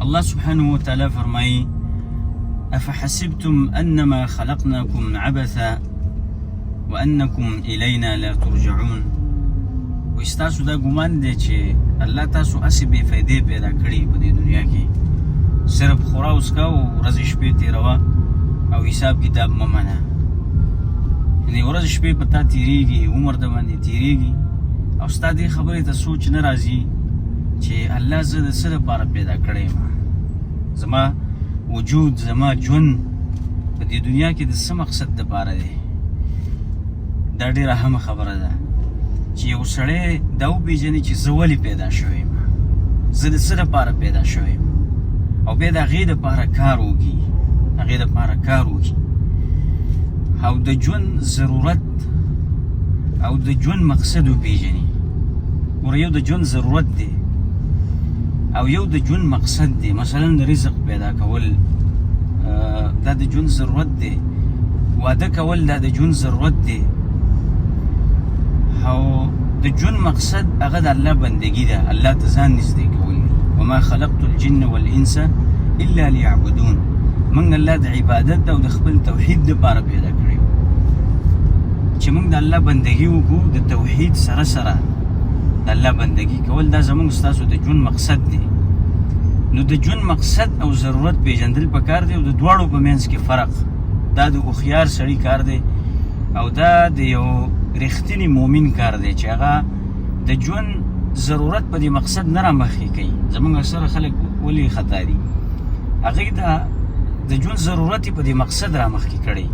الله سبحانه وتعالى فرمایي افحسبتم انما خلقناكم عبثا وانکم الینا لا ترجعون. وایي ستاسو دا ګمان دی چې الله تاسو هسې بې فایدې پیدا کړي په دې دنیا کې، صرف خورا وڅښه او ورځې شپې تېروه او حساب کتاب مه منه. یعنې ورځې شپې په تا تېرېږي، عمر د باندې تېرېږي او ستا دې خبرې ته سوچ نه راځي چې الله زه د څه لپاره پیدا کړی یم، زما وجود زما ژوند په دې دنیا کې د څه مقصد دپاره دی. دا ډېره اهمه خبره ده چې یو سړی دا وپېژني چې زه ولې پیدا شوی یم، زه د څه لپاره پیدا شوی یم، او بیا د هغې دپاره کار وکړي، هغې دپاره کار وکړي او د ژوند ضرورت او د ژوند مقصد وپېژني. ګوره یو د ژوند ضرورت دی او یو د ژوند مقصد دی. مثلا د رزق پیدا کول دا د ژوند ضرورت دی، واده کول دا د ژوند ضرورت دی، او د ژوند مقصد هغه د الله بندگی ده، الله ته ځان نږدې کول دي. وما خلقت الجن والانس الا ليعبدون. موږ الله د عبادت او د خپل توحید دپاره پیدا کړي چې موږ د الله بندگی وکړو، د توحید سره سره د الله بندگی کول دا زموږ ستاسو د ژوند مقصد دی. نو د ژوند مقصد او ضرورت پیژندل پکار دی او د دواړو په منځ کې فرق. دا د هوښیار سړي کار دی او دا د یو رښتینی مؤمن کار دی چې هغه د ژوند ضرورت په دې مقصد نه رامخکې کوي. زموږ اکثره خلک ولې خطا دي، هغوی د ژوند ضرورت یې په دې مقصد رامخکې کړی.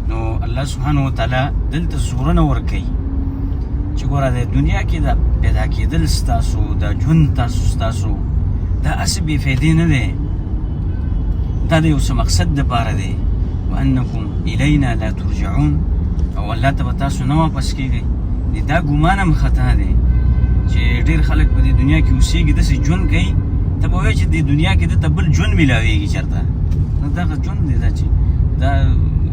نو الله سبحانه وتعالی دلته زورونه ورکوي چې ګوره د دنیا کې د پیدا کېدل ستاسو، د ژوند تاسو ستاسو دا هسې بې فایدې نه دی، دا د یو څه مقصد دپاره دی. وانکم الینا لا ترجعون، او الله ته به تاسو نه واپس کېږئ. دا ګمان هم خطا دی چې ډېر خلک په دې دنیا کې اوسېږي، داسې ژوند کوي ته به وایې چې دې دنیا کې دته بل ژوند میلاویږي چېرته. نو دغه ژوند دی دا چې دا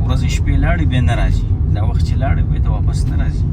ورځې شپې لاړې بیا نه راځي، دا وخت چې لاړې بیا ته واپس نه راځي.